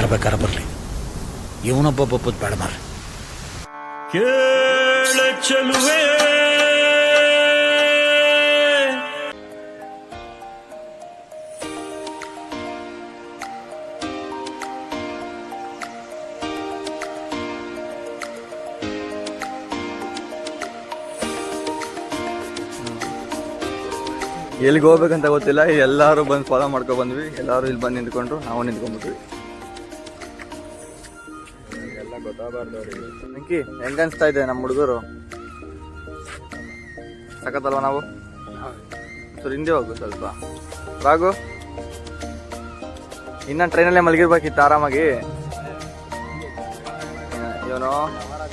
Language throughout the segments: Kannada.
ಯಾರು ಬೇಕಾದ್ರೆ ಬರಲಿ, ಇವನೊಬ್ಬ ಬೇಡ ಮಾರ. ಕೇಳ ಚಲುವೆ ಎಲ್ಲಿಗೆ ಹೋಗ್ಬೇಕಂತ ಗೊತ್ತಿಲ್ಲ. ಎಲ್ಲರೂ ಬಂದು ಫಾಲೋ ಮಾಡ್ಕೊ ಬಂದ್ವಿ. ಎಲ್ಲರೂ ಇಲ್ಲಿ ಬಂದು ನಿಂತ್ಕೊಂಡ್ರು, ನಾವು ನಿಂತ್ಕೊಂಡ್ಬಿಟ್ವಿ. ಎಲ್ಲ ಗೊತ್ತಾಗಬಾರ್ದು ಅವ್ರಿಗೆ. ನಿಂಕಿ ಹೆಂಗ ಅನ್ಸ್ತಾ ಇದೆ ನಮ್ಮ ಹುಡುಗರು? ಸಖತ್ತಲ್ವ ನಾವು? ಹಿಂದೆ ಹೋಗು ಸ್ವಲ್ಪ. ರಾಗು ಇನ್ನ ಟ್ರೈನಲ್ಲೇ ಮಲಗಿರ್ಬೇಕಿತ್ತು ಆರಾಮಾಗಿ. ಇವನು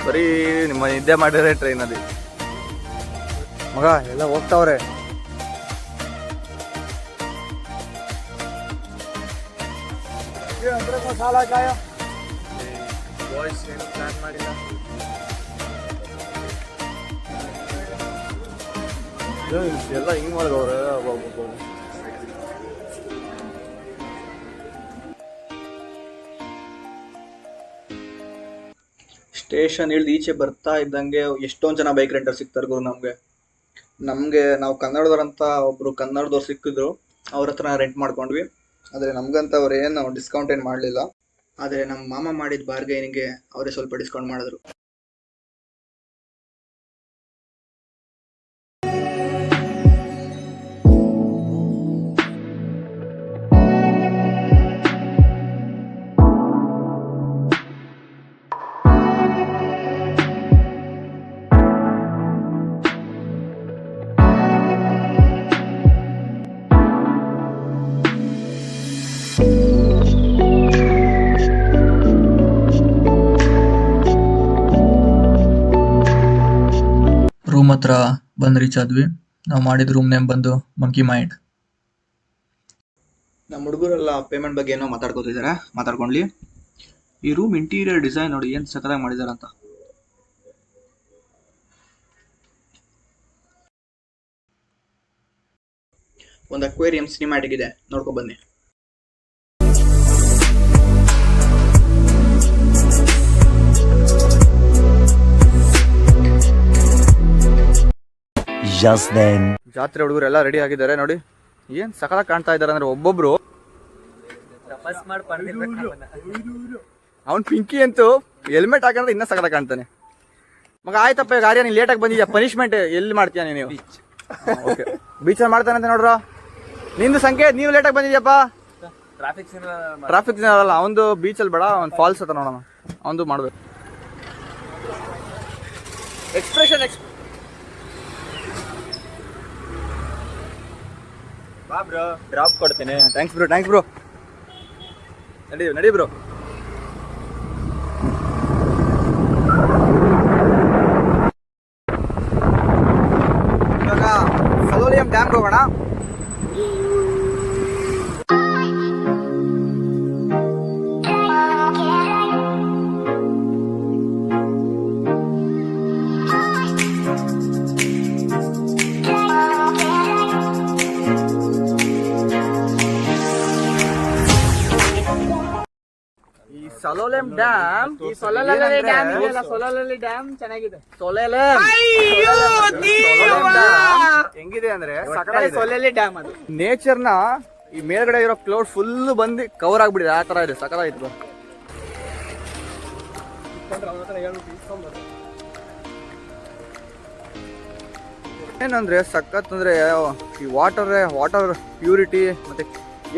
ಬರೀ ನಿಮ್ಮ ನಿದ್ದೆ ಮಾಡಿದ್ರೆ ಟ್ರೈನಲ್ಲಿ. ಮಗ ಎಲ್ಲ ಹೋಗ್ತಾವ್ರೆ. ಸಾಲ ಕಾಯ ಪ್ಲಾನ್ ಮಾಡಿಲ್ಲ. ಎಲ್ಲ ಹಿಂಗ್ ಮಾಡ್ದವ್ರೆ. ಸ್ಟೇಷನ್ ಇಳ್ದು ಈಚೆ ಬರ್ತಾ ಇದ್ದಂಗೆ ಎಷ್ಟೊಂದು ಜನ ಬೈಕ್ ರೆಂಟರ್ ಸಿಗ್ತಾರೆ ಗುರು. ನಮಗೆ ನಾವು ಕನ್ನಡದವ್ರಂತ ಒಬ್ರು ಕನ್ನಡದವ್ರು ಸಿಕ್ಕಿದ್ರು, ಅವ್ರ ಹತ್ರ ರೆಂಟ್ ಮಾಡ್ಕೊಂಡ್ವಿ. ಆದರೆ ನಮ್ಗಂತ ಅವ್ರು ಏನು ಡಿಸ್ಕೌಂಟ್ ಏನು ಮಾಡಲಿಲ್ಲ. ಆದರೆ ನಮ್ಮ ಮಾಮ ಮಾಡಿದ ಬಾರ್ಗೈನಿಗೆ ಅವರೇ ಸ್ವಲ್ಪ ಡಿಸ್ಕೌಂಟ್ ಮಾಡಿದ್ರು. ರೂಮ್ ಹತ್ರ ಬಂದು ರೀಚ್ ಆದ್ವಿ. ನಾವು ಮಾಡಿದ ರೂಮ್ ನೇಮ್ ಬಂದು ಮಂಕಿ ಮೈಂಡ್. ನಮ್ಮ ಹುಡುಗರೆಲ್ಲ ಪೇಮೆಂಟ್ ಬಗ್ಗೆ ಏನೋ ಮಾತಾಡ್ಕೊತಿದ್ದಾರೆ, ಮಾತಾಡ್ಕೊಂಡ್ಲಿ. ಈ ರೂಮ್ ಇಂಟೀರಿಯರ್ ಡಿಸೈನ್ ನೋಡಿ ಏನು ಸಖತ್ತಾಗಿ ಮಾಡಿದಾರಂತ. ಒಂದು ಅಕ್ವೇರಿಯಂ ಸಿನಿಮ್ಯಾಟಿಕ್ ಇದೆ, ನೋಡ್ಕೊ ಬನ್ನಿ. ಜಾತ್ರೆ ಹುಡುಗರು ಎಲ್ಲ ರೆಡಿ ಆಗಿದ್ದಾರೆ ನೋಡಿ. ಏನ್ ಸಕಲ ಕಾಣ್ತಾ ಇದಾರೆ ಅಂದ್ರೆ ಒಬ್ಬೊಬ್ರು. ಅವನ್ ಪಿಂಕಿ ಅಂತೂ ಹೆಲ್ಮೆಟ್ ಹಾಕೊಂಡ್ರೆ ಇನ್ನ ಸಕಲ ಕಾಣ್ತಾನೆ. ಮಗ ಆಯ್ತಪ್ಪ, ಈಗ ಆರ್ಯ ನೀನ್ ಲೇಟಾಗಿ ಬಂದಿದ್ಯಾ, ಪನಿಷ್ಮೆಂಟ್ ಎಲ್ಲಿ ಮಾಡ್ತೀಯ ನೀವು? ಬೀಚಲ್ಲಿ ಮಾಡ್ತಾನಂತೆ ನೋಡ್ರ. ನಿಂದು ಸಂಕೇತ್, ನೀವು ಲೇಟಾಗಿ ಬಂದಿದ್ಯಪ್ಪ. ಟ್ರಾಫಿಕ್ ಅಲ್ಲ ಅವಂದು ಬೀಚಲ್ಲಿ ಬೇಡ, ಅವ್ನು ಫಾಲ್ಸ್ ಹತ್ರ ನೋಡೋಣ, ಅವಂದು ಮಾಡ್ಬೇಕು. ಎಕ್ಸ್ಪ್ರೆಷನ್ ಬ್ರೋ, ಡ್ರಾಪ್ ಕೊಡ್ತೀನಿ. Thanks bro. ನಡಿ ಬ್ರೋ. ಇವಾಗ ಸಲೋಲಿಯಂ ಡ್ಯಾಮ್ಗೆ ಹೋಗೋಣ. ಸೊಲೋಲೆಮ್ ಡ್ಯಾಮ್, ಸೊಲೋಲಲ್ಲಿ ಡ್ಯಾಮ್ ಚೆನ್ನಾಗಿದೆ. ಹೆಂಗಿದೆ ಅಂದ್ರೆ ಸೊಲೋಲಿ ಡ್ಯಾಮ್ ಅದು ನೇಚರ್ ನ ಈ ಮೇಲ್ಗಡೆ ಇರೋ ಕ್ಲೌಡ್ ಫುಲ್ ಬಂದು ಕವರ್ ಆಗ್ಬಿಡಿದೆ. ಆ ತರ ಇದೆ, ಸಕಲಾಗಿತ್ತು. ಏನಂದ್ರೆ ಸಖತ್ ಅಂದ್ರೆ ಈ ವಾಟರ್ ಪ್ಯೂರಿಟಿ ಮತ್ತೆ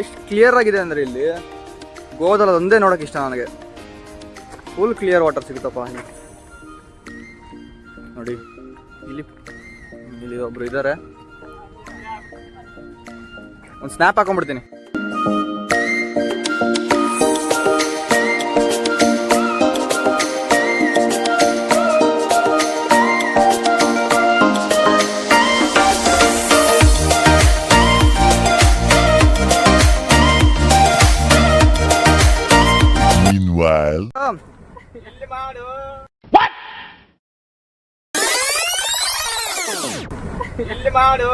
ಎಷ್ಟು ಕ್ಲಿಯರ್ ಆಗಿದೆ ಅಂದ್ರೆ ಇಲ್ಲಿ ಗೋವಾದಲ್ಲಿ ಅದೊಂದೇ ನೋಡಕ್ ಇಷ್ಟ ನನಗೆ. ಫುಲ್ ಕ್ಲಿಯರ್ ವಾಟರ್ ಸಿಗುತ್ತಪ್ಪ ನೋಡಿ. ಇಲ್ಲಿ ಒಬ್ರು ಇದ್ದಾರೆ, ಒಂದು ಸ್ನ್ಯಾಪ್ ಹಾಕೊಂಡ್ಬಿಡ್ತೀನಿ. ಇಲ್ಲಿ ಮಾಡು.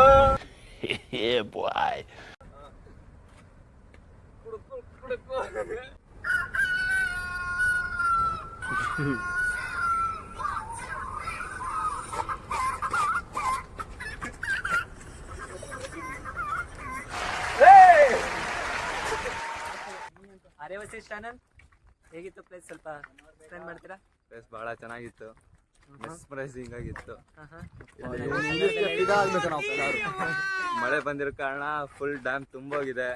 ಅರೆ ವಸಿಷ್ಠ ಆನಂದ್ ಹೇಗಿತ್ತು ಪ್ಲೇಸ್ ಸ್ವಲ್ಪ ಎಕ್ಸ್ಪ್ಲೇನ್ ಮಾಡ್ತೀರಾ? ಪ್ಲೇಸ್ ಬಹಳ ಚೆನ್ನಾಗಿತ್ತು, ಮೆಸ್ಮರೈಸಿಂಗ್ ಆಗಿತ್ತು. ಮಳೆ ಬಂದಿರೋ ಕಾರಣ ಫುಲ್ ಡ್ಯಾಮ್ ತುಂಬೋಗಿದೆ.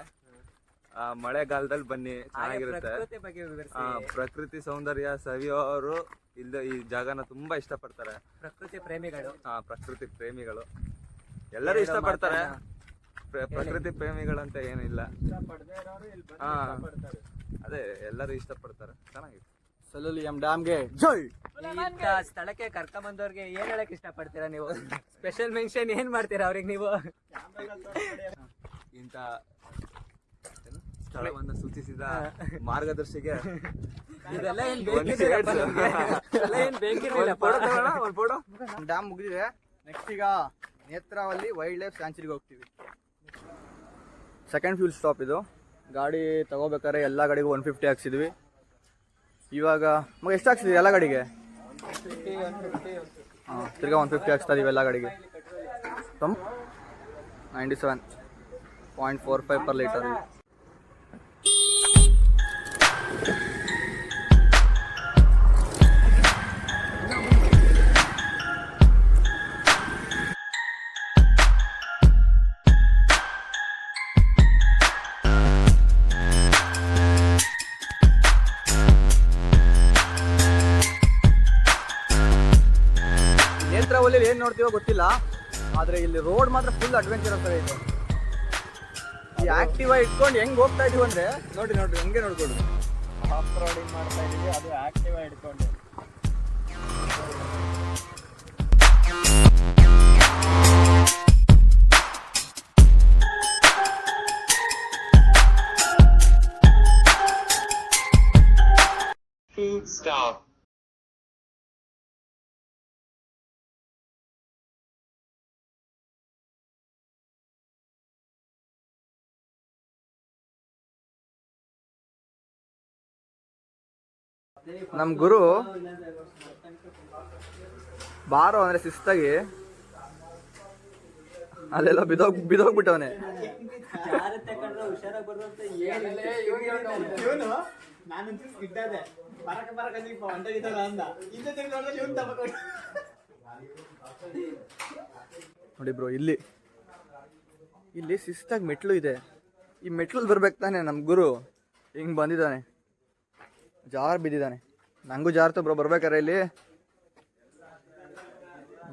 ಮಳೆಗಾಲದಲ್ಲಿ ಬನ್ನಿ, ಚೆನ್ನಾಗಿರುತ್ತೆ. ಪ್ರಕೃತಿ ಬಗ್ಗೆ ವಿವರಿಸಿ. ಪ್ರಕೃತಿ ಸೌಂದರ್ಯ ಸವಿಯೋರು ಈ ಜಾಗನ ತುಂಬಾ ಇಷ್ಟಪಡ್ತಾರೆ. ಪ್ರಕೃತಿ ಪ್ರೇಮಿಗಳು. ಪ್ರಕೃತಿ ಪ್ರೇಮಿಗಳು ಎಲ್ಲರೂ ಇಷ್ಟಪಡ್ತಾರೆ. ಪ್ರಕೃತಿ ಪ್ರೇಮಿಗಳಂತ ಏನಿಲ್ಲ. ಅದೇ ಎಲ್ಲರೂ ಇಷ್ಟಪಡ್ತಾರೆ. ಚೆನ್ನಾಗಿತ್ತು. ಸಲೂಲಿಯಂ ಡ್ಯಾಮ್ಗೆ ಜೈ. ಇಂಥ ಸ್ಥಳಕ್ಕೆ ಕರ್ಕೊಂಬಂದವ್ರಿಗೆ ಏನ್ ಹೇಳಕ್ ಇಷ್ಟಪಡ್ತೀರಾ ನೀವು? ಸ್ಪೆಷಲ್ ಮೆನ್ಷನ್ ಏನ್ ಮಾಡ್ತೀರಾ ಅವ್ರಿಗೆ ನೀವು? ಇಂಥ ಸ್ಥಳವನ್ನು ಸೂಚಿಸಿದ ಮಾರ್ಗದರ್ಶಿಗೆ ಇದೆಲ್ಲ ಏನ್ ಬೇಕಿರಲಿಲ್ಲಪ್ಪ ನಮ್ಗೆ. ಇದೆಲ್ಲ ಏನ್ ಬೇಕಿರ್ಲಿಲ್ಲಪ್ಪ. ಡ್ಯಾಮ್ ಮುಗಿದಿದೆ. ನೆಕ್ಸ್ಟ್ ಈಗ ನೇತ್ರಾವಲ್ಲಿ ವೈಲ್ಡ್ ಲೈಫ್ ಸ್ಯಾಂಚುರಿಗೆ ಹೋಗ್ತೀವಿ. ಸೆಕೆಂಡ್ ಫ್ಯೂಲ್ ಸ್ಟಾಪ್ ಇದು. ಗಾಡಿ ತಗೋಬೇಕಾದ್ರೆ ಎಲ್ಲ ಗಾಡಿಗೂ 150 ಹಾಕ್ಸಿದ್ವಿ. ಇವಾಗ ಎಷ್ಟು ಹಾಕ್ಸಿದ್ವಿ ಎಲ್ಲ ಗಾಡಿಗೆ? ತಿರ್ಗಾ 150 ಹಾಕ್ಸ್ತಾ ಇದೀವಿ ಎಲ್ಲ ಗಾಡಿಗೆ. 97.45 per ಲೀಟರ್. ನೇತ್ರಾವಲ್ಲಿ ಏನ್ ನೋಡ್ತೀವೋ ಗೊತ್ತಿಲ್ಲ, ಆದ್ರೆ ಇಲ್ಲಿ ರೋಡ್ ಮಾತ್ರ ಫುಲ್ ಅಡ್ವೆಂಚರಸ್ ಇದೆ. ಈ ಆಕ್ಟಿವಾ ಇಟ್ಕೊಂಡು ಹೆಂಗ್ ಹೋಗ್ತಾ ಇದೀವಿ ಅಂದ್ರೆ ನೋಡ್ರಿ ಹಂಗೆ ನೋಡ್ಕೊಂಡು ಆಫ್ ರೋಡಿಂಗ್ ಮಾಡ್ತಾ ಇದೀವಿ. ಅದು ಆಕ್ಟಿವಾ ಇಟ್ಕೊಂಡು. Stop. ನಮ್ ಗುರು ಬಾರೋ ಅಂದ್ರೆ ಶಿಸ್ತಾಗಿ ಅಲ್ಲೆಲ್ಲ ಬಿದೋಗ್ಬಿಟ್ಟವನೆ. ನೋಡಿ ಬ್ರೋ, ಇಲ್ಲಿ ಶಿಸ್ತಾಗಿ ಮೆಟ್ಲು ಇದೆ. ಈ ಮೆಟ್ಲಲ್ಲಿ ಬರ್ಬೇಕು ತಾನೆ ನಮ್ ಗುರು. ಹಿಂಗ್ ಬಂದಿದ್ದಾನೆ, ಜಾರ್ ಬಿದ್ದಿದ್ದಾನೆ. ನಂಗೂ ಜಾರ್ತು ಬ್ರೋ ಬರ್ಬೇಕಾರೆ. ಇಲ್ಲಿ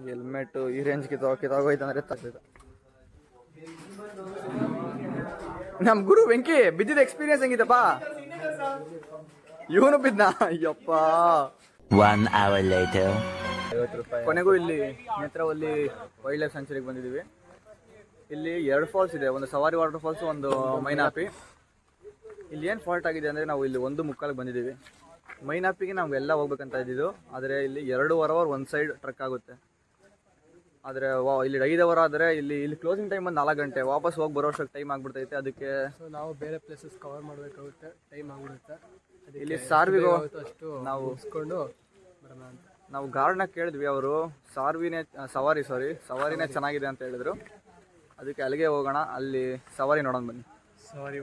ಹೆಲ್ಮೆಟ್ ಈ ರೇಂಜ್ ಕಿತ್ತಾಗೋಯ್ತಂದ್ರೆ ತಗ್ತದ. ನಮ್ ಗುರು ವೆಂಕಿ ಬಿದ್ದಿದ ಎಕ್ಸ್ಪೀರಿಯನ್ಸ್ ಹೆಂಗಿತ್ತಪ್ಪ? ಇವನು ಬಿದ್ದ. ಅಯ್ಯಪ್ಪ. 1 hour later. ಕೊನೆಗೂ ಇಲ್ಲಿ ನೇತ್ರಾವಲ್ಲಿ ವೈಲ್ಡ್ ಲೈಫ್ ಸ್ಯಾಂಚುರಿಗೆ ಬಂದಿದ್ದೀವಿ. ಇಲ್ಲಿ 2 ಫಾಲ್ಸ್ ಇದೆ, ಒಂದು ಸವಾರಿ ವಾಟರ್ ಫಾಲ್ಸ್, ಒಂದು ಮೈನಾಪಿ. ಇಲ್ಲಿ ಏನು ಫಾಲ್ಟ್ ಆಗಿದೆ ಅಂದರೆ ನಾವು ಇಲ್ಲಿ 1:45 ಬಂದಿದ್ದೀವಿ. ಮೈನಾಪಿಗೆ ನಾವು ಎಲ್ಲ ಹೋಗ್ಬೇಕಂತ ಇದ್ದಿದ್ದು, ಆದರೆ ಇಲ್ಲಿ 2.5 ಅವರ್ ಒಂದು ಸೈಡ್ ಟ್ರಕ್ ಆಗುತ್ತೆ. ಆದರೆ ಇಲ್ಲಿ 5 ಅವರ್ ಆದರೆ ಇಲ್ಲಿ ಕ್ಲೋಸಿಂಗ್ ಟೈಮ್ ಒಂದು 4 ಗಂಟೆ. ವಾಪಸ್ ಹೋಗಿ ಬರೋಷ್ಟಕ್ಕೆ ಟೈಮ್ ಆಗ್ಬಿಡ್ತೈತೆ. ಅದಕ್ಕೆ ನಾವು ಬೇರೆ ಪ್ಲೇಸಸ್ ಕವರ್ ಮಾಡಬೇಕಾಗುತ್ತೆ, ಟೈಮ್ ಆಗ್ಬಿಡುತ್ತೆ. ಇಲ್ಲಿ ಸಾರ್ವಿಗೂ ನಾವು ಬರೋಣ ಅಂತ ನಾವು ಗಾರ್ಡ್ನ ಕೇಳಿದ್ವಿ. ಅವರು ಸವಾರಿನೇ ಚೆನ್ನಾಗಿದೆ ಅಂತ ಹೇಳಿದ್ರು. ಅದಕ್ಕೆ ಅಲ್ಲಿಗೆ ಹೋಗೋಣ, ಅಲ್ಲಿ ಸವಾರಿ ನೋಡೋಣ ಬನ್ನಿ. ಸವಾರಿ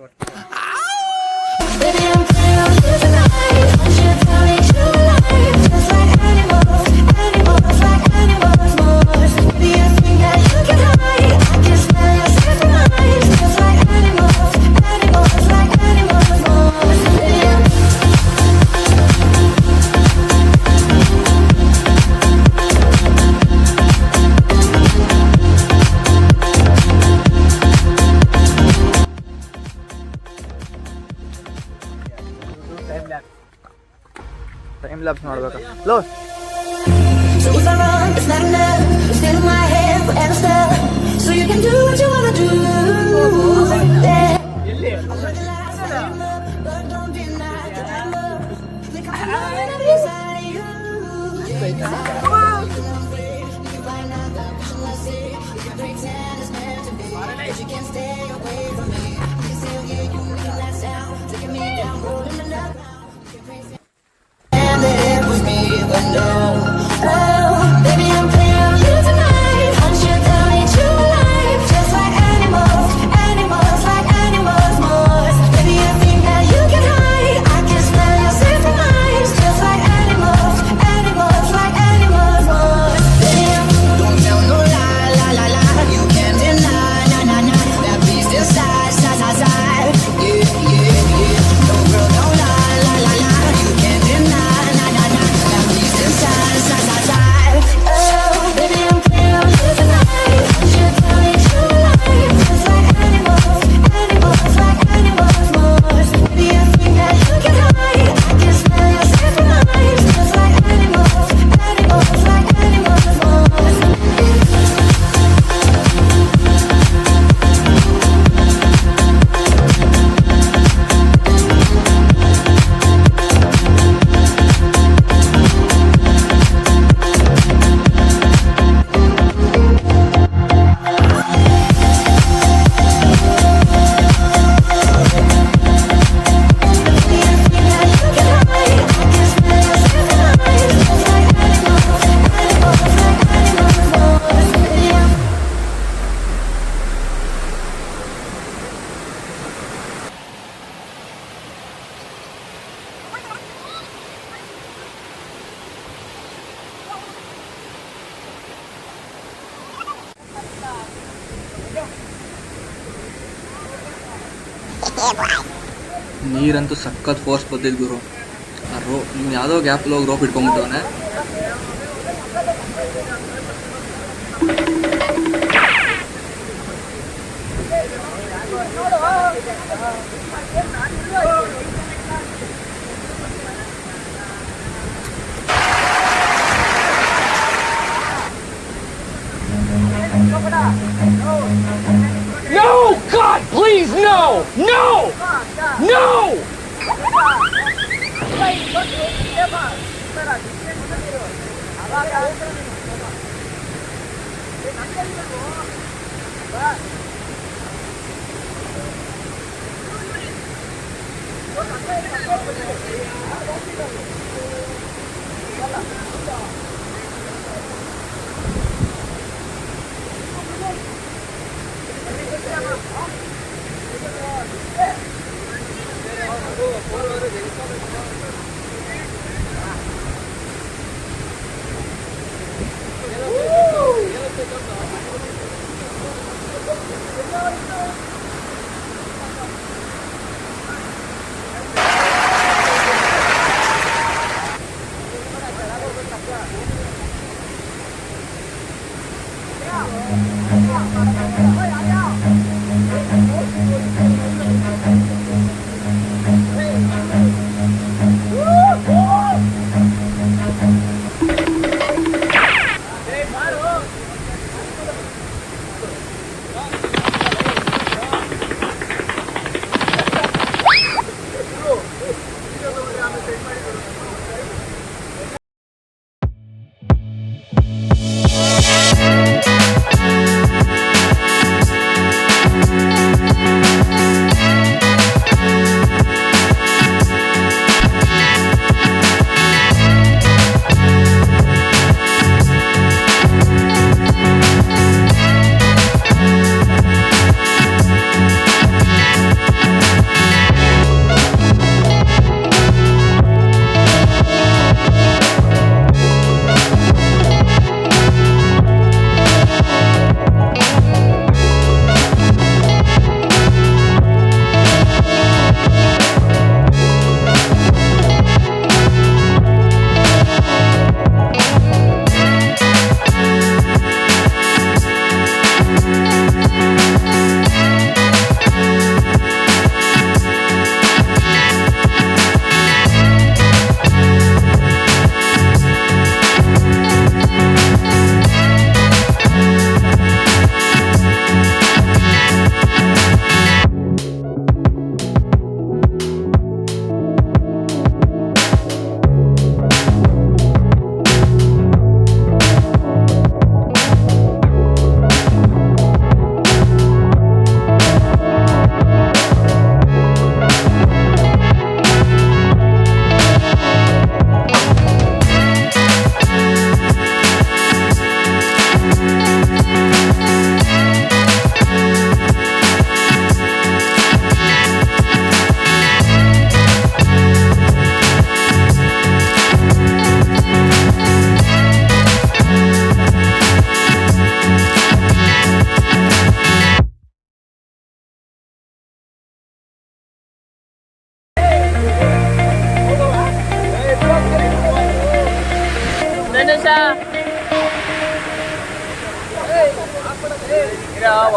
ಟೈಮ್ ಲ್ಯಾಪ್ಸ್ ನೋಡ್ಬೇಕಾ? ಲೋ So if I run, it's not enough. You're still in my head, forever stuck. So you can do what you wanna do. Yeah. But don't deny that love. We come running up inside you. You can find out that let's see. You can pretend it's meant to be, but you can't stay away from me. You can still hear you need that sound, taking me down, rolling the knock. You can pretend that it was me. ನೀರಂತೂ ಸಖತ್ ಫೋರ್ಸ್ ಬಂದಿದ್ದು ಗುರು. ಆ ಇವ್ನು ಯಾವುದೋ ಗ್ಯಾಪಲ್ಲಿ ಹೋಗಿ rope ಇಟ್ಕೊಂಡ್ಬಿಟ್ಟವನೆ. No! God, please, no! No! No!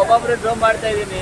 ಒಬ್ಬೊಬ್ರು ಡ್ರೋ ಮಾಡ್ತಾ ಇದೀನಿ.